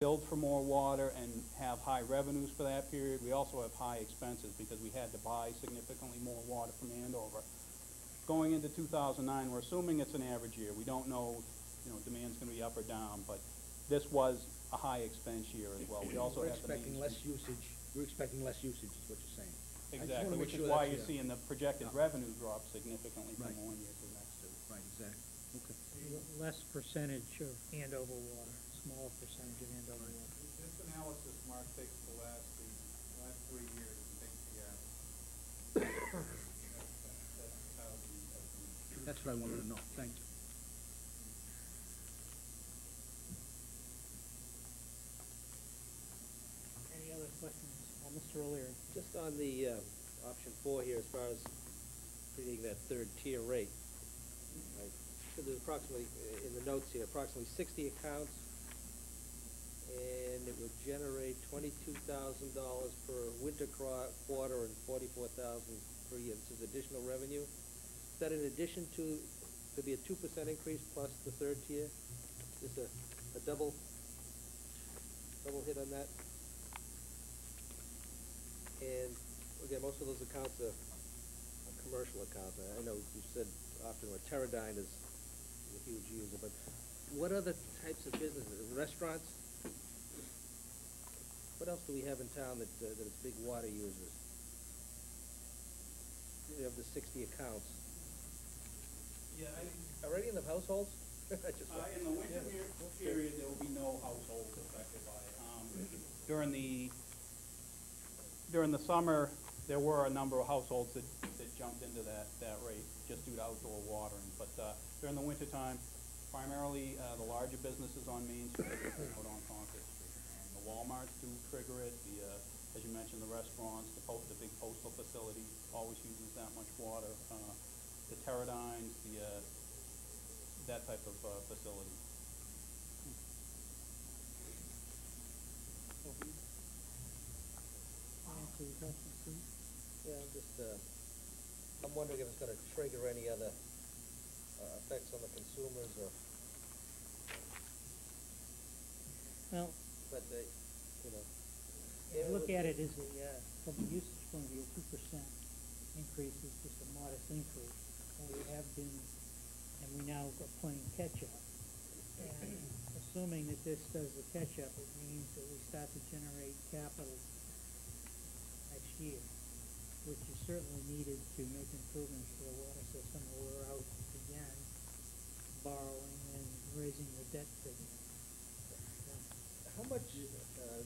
billed for more water and have high revenues for that period. We also have high expenses because we had to buy significantly more water from Andover. Going into 2009, we're assuming it's an average year. We don't know, demand's going to be up or down, but this was a high expense year as well. We also We're have the expecting less usage, we're expecting less usage is what you're saying. I just exactly, wanna make which is sure why that's you're clear. seeing the projected Yeah. revenue drop significantly from Right. one year to the next two. Right, exactly, okay. Less percentage of Andover water, smaller percentage of Andover Right. water. This analysis, Mark, takes the last 3 years and takes the average. That's how the estimate. That's what I wanted to know, thank you. Any other questions? Mr. O'Leary? Just on the option 4 here, as far as creating that third tier rate, right? So there's approximately, in the notes here, approximately 60 accounts, and it would generate $22,000 per winter quarter and $44,000 per year. This is additional revenue. Is that in addition to, could be a 2% increase plus the third tier? Just a double hit on that? And again, most of those accounts are commercial accounts. I know you said often where Teradyne is a huge user, but what other types of businesses? Restaurants? What else do we have in town that is big water users? You have the 60 accounts. Yeah, Are any of them households? in the winter period, there will be no households affected by it. During the summer, there were a number of households that jumped into that rate just due to outdoor watering. But during the wintertime, primarily the larger businesses on Main Street out on Concord Street. The Walmarts do trigger it. As you mentioned, the restaurants, the big postal facility always uses that much water. The Teradynes, that type of facility. Answer your question, Steve? Yeah, I'm wondering if it's gonna trigger any other effects on the consumers or, Well, but they, you know. I look at it as from a usage point of view, 2% increase is just a modest increase. And we have been, and we now are playing catch-up. And assuming that this does the catch-up, it means that we start to generate capital next year, which is certainly needed to make improvements to the water system, or we're out again borrowing and raising the debt figure. How much,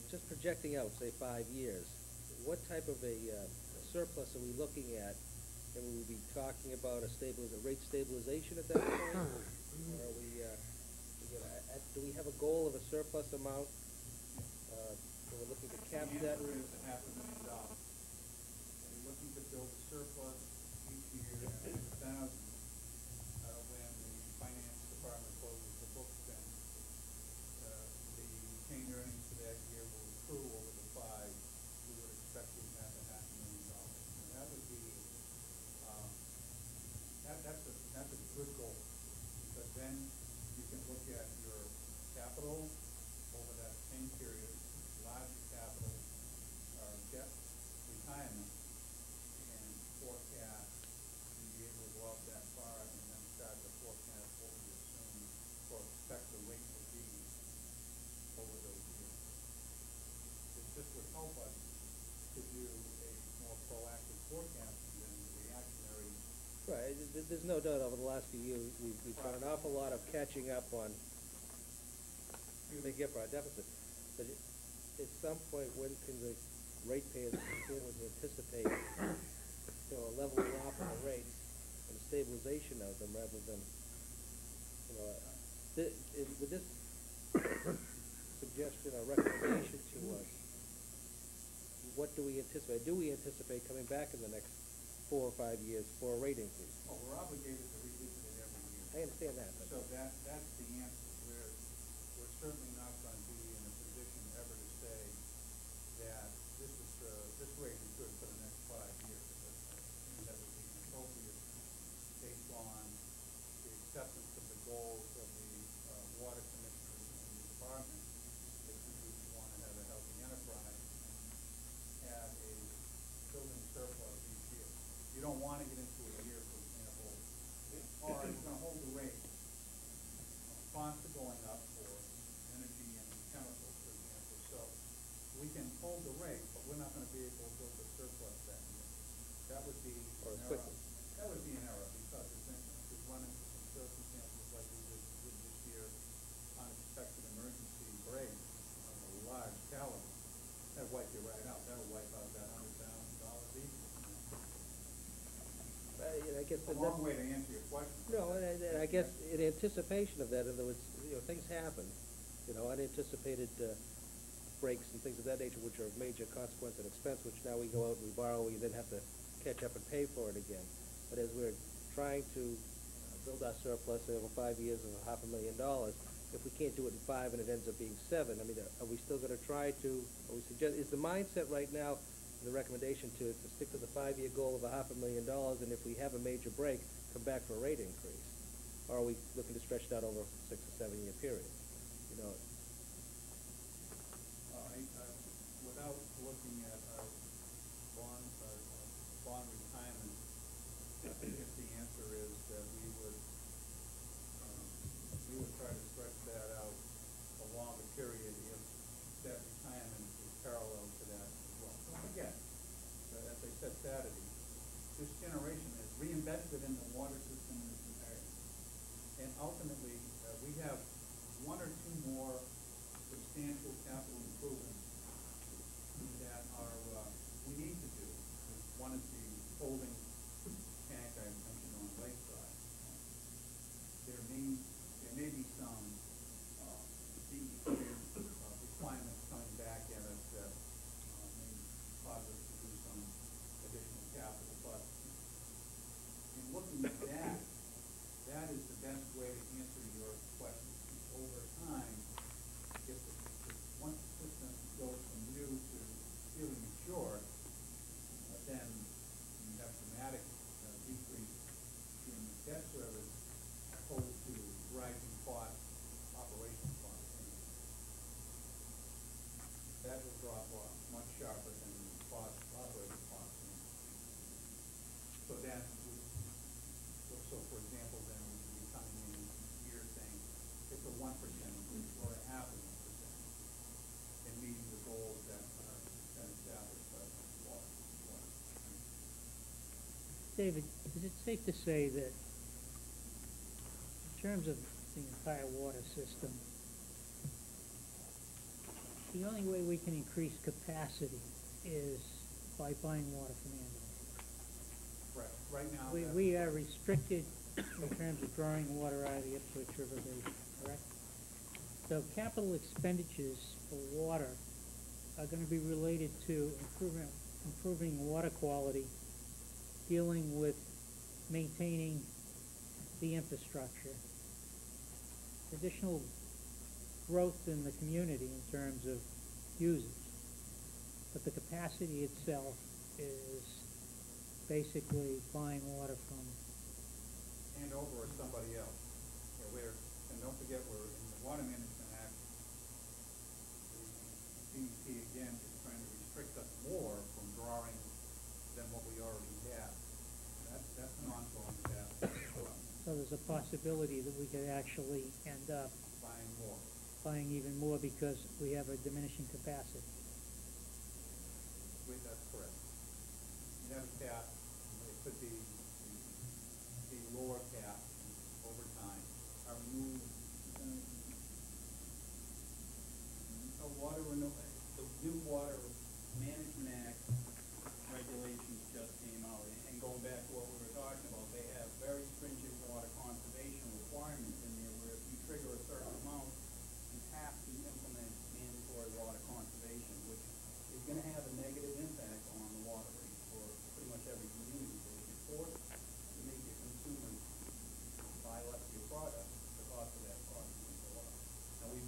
just projecting out, say 5 years, what type of a surplus are we looking at? And will we be talking about a rate stabilization at that point? Or are we, do we have a goal of a surplus amount? When we're looking to cap that? The answer is $500,000. We're looking to build a surplus each year at $1,000 when the finance department closes the books, and the retained earnings for that year will accrue over the 5. We would expect to have $500,000. And that would be that's a good goal, because then you can look at your capital over that same period, larger capital, or debt retirement, and forecast, and be able to go out that far and then start to forecast what we assume or expect the rate to be over those years. This would help us to do a more proactive forecasting than the reactionary. Right, there's no doubt over the last few years, we've done an awful lot of catching up on making up for our deficit. But at some point, when can the ratepayers begin to anticipate, a leveling off of the rates and a stabilization of them rather than, with this suggestion or recommendation to us, what do we anticipate? Do we anticipate coming back in the next 4 or 5 years for a rate increase? Well, we're obligated to revisit it every year. I understand that. But So that's the answer. We're certainly not going to be in a position ever to say that this rate is good for the next 5 years. That would be inappropriate based on the acceptance of the goals of the water commissioners and the department. If you we're not gonna be able to build a surplus that year. That would be Or an as error. quickly. That would be an error, because if we run into some circumstances like we did this year, unexpected emergency break of a large caliber, that'd wipe you right out, that'll wipe out that $100,000 easy. I guess It's a that. long way to answer your question. No, and I guess in anticipation of that, in other words, things happen, unanticipated breaks and things of that nature, which are of major consequence and expense, which now we go out and we borrow, we then have to catch up and pay for it again. But as we're trying to build our surplus over 5 years of $500,000, if we can't do it in 5 and it ends up being 7, I mean, are we still gonna try to, is the mindset right now, the recommendation to stick to the 5-year goal of $500,000, and if we have a major break, come back for a rate increase? Or are we looking to stretch it out over a 6 or 7 year period? Without looking at our bond retirement, I guess the answer is that we would try to stretch that out a longer period if that retirement is parallel to that as well. Don't forget, that as I said Saturday, this generation is reinvested in the water system in its entirety. And ultimately, we have 1 or 2 more substantial capital improvements that we need to do. One is the holding tank I mentioned on Lakeside. There may be some DEQ requirements coming back at us that may cause us to do some additional capital. But in looking at that, that is the best way to answer your question. Over time, once the system goes from new to really mature, then you have dramatic decrease in debt service opposed to rising costs, operational costs. That will drop off much sharper than the operating costs. So then, for example, then we could be coming in here saying it's a 1% increase or a half of 1%, and meeting the goals that are established by the law. David, is it safe to say that in terms of the entire water system, the only way we can increase capacity is by buying water from Andover? Right, right now. We are restricted in terms of drawing water out of the Ipswich River Basin, correct? So capital expenditures for water are gonna be related to improving water quality, dealing with maintaining the infrastructure, additional growth in the community in terms of users. But the capacity itself is basically buying water from Andover or somebody else. And don't forget, we're in the Water Management Act. The DEP again is trying to restrict us more from drawing than what we already have. That's an ongoing task as well. So there's a possibility that we could actually end up Buying more. buying even more because we have a diminishing capacity. That's correct. You have a cap, it could be the lower cap over time. Our new, the new Water Management Act regulations just came out, and going back to what we were talking about, they have very stringent water conservation requirements in there where if you trigger a certain amount, you have to implement mandatory water conservation, which is gonna have a negative impact on the water rate for pretty much every community. So if you're forced to make your consumers buy less of your product, the cost of that product will go up. Now, we've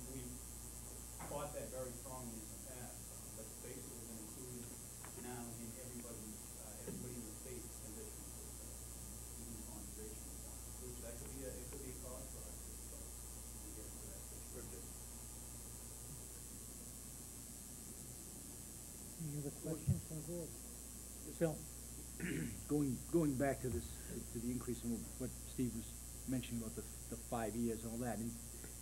fought that very strongly in the past, but basically been included now in everybody in the state's position to do conservation requirements, which it could be a cost for us if we get into that restricted. Any other questions from the board? Phil? Going back to this, to the increase in what Steve was mentioning about the 5 years and all that,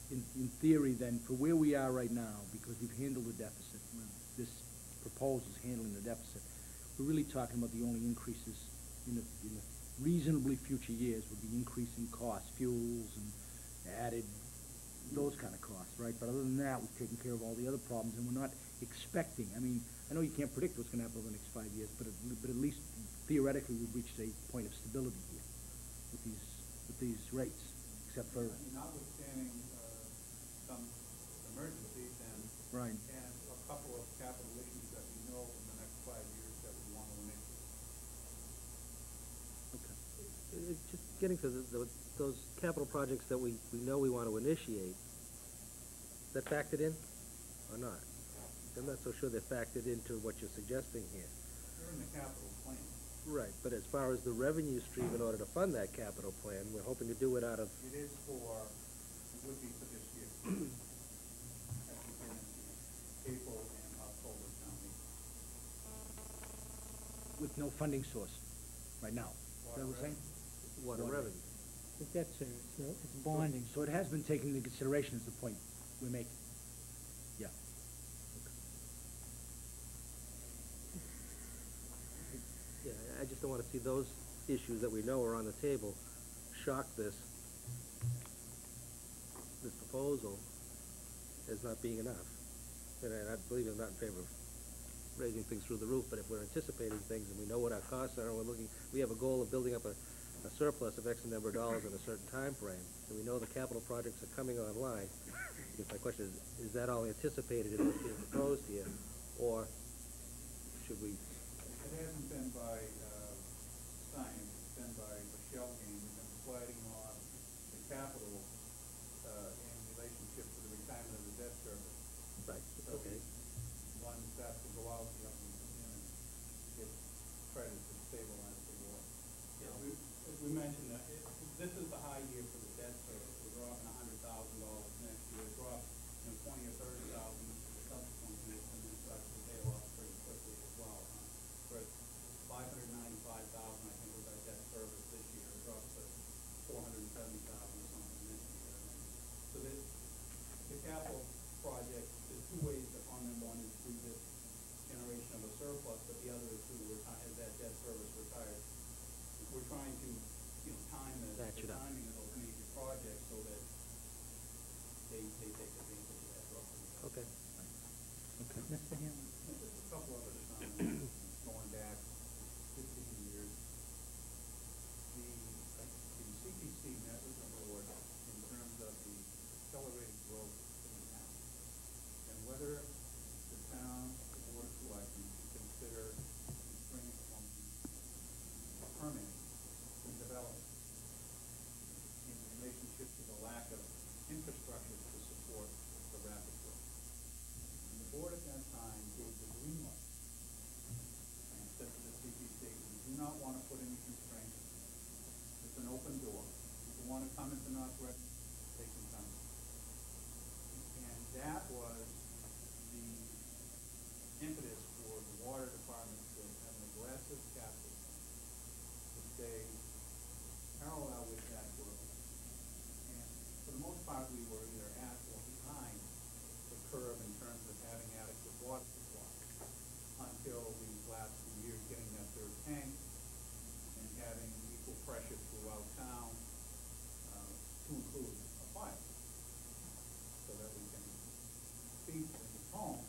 in theory then, for where we are right now, because we've handled the deficit, this proposals handling the deficit. We're really talking about the only increases in the reasonably future years would be increasing costs, fuels and added, those kind of costs, right? But other than that, we've taken care of all the other problems, and we're not expecting, I mean, I know you can't predict what's gonna happen over the next 5 years, but at least theoretically, we've reached a point of stability here with these rates, except for, Notwithstanding, some emergencies right. and a couple of capital issues that we know in the next 5 years that we want to initiate. Okay. Just getting to those capital projects that we know we want to initiate, is that factored in or not? I'm not so sure they're factored into what you're suggesting here. They're in the capital plan. Right, but as far as the revenue stream in order to fund that capital plan, we're hoping to do it out of, It is for, it would be for this year. As we get into April and October town meeting. With no funding source right now. Is that what we're saying? water Water. revenue. The debt service, so it's bonding. So it has been taken into consideration is the point we're making. Yeah. Yeah, I just don't wanna see those issues that we know are on the table shock this proposal as not being enough. And I believe I'm not in favor of raising things through the roof, but if we're anticipating things and we know what our costs are, and we have a goal of building up a surplus of X number of dollars in a certain time frame, and we know the capital projects are coming online, I guess my question is that all anticipated in what's being proposed here, or should we? It hasn't been by, science, it's been by a shell game. We've been sliding off the capital, in relationship to the retirement of the debt service. Right, So okay. one has to go out, the other one come in and get credit to stabilize the war. As we mentioned, this is the high year for the debt service. We're dropping $100,000 next year, drop, $20,000 or $30,000 subsequent years, and then starts to tail off pretty quickly as well. But $595,000, I think, was our debt service this year. It drops to $470,000 or something next year. So the capital project, there's two ways to fund them. One is through this generation of a surplus, but the other is through as that debt service retires. We're trying to, time the Match it up. timing of those major projects so that they take advantage of that roughly. Okay. Okay. Mr. Hanlon? Just a couple other comments, going back 15 years. The CPC met with the board in terms of the accelerated growth in the town, and whether the town, the board of selectmen, should consider bringing from permit and development in relationship to the lack of infrastructure to support the rapid growth. And the board at that time gave the green light and said to the CPC, we do not want to put any constraints. It's an open door. If you want to come into Northwest, they can come. And that was the impetus for the water department to have an aggressive capital plan to stay parallel with that growth. And for the most part, we were either at or behind the curve in terms of having adequate water supply until these last few years, getting that third tank and having equal pressure throughout town, to include a fire, so that we can feed the homes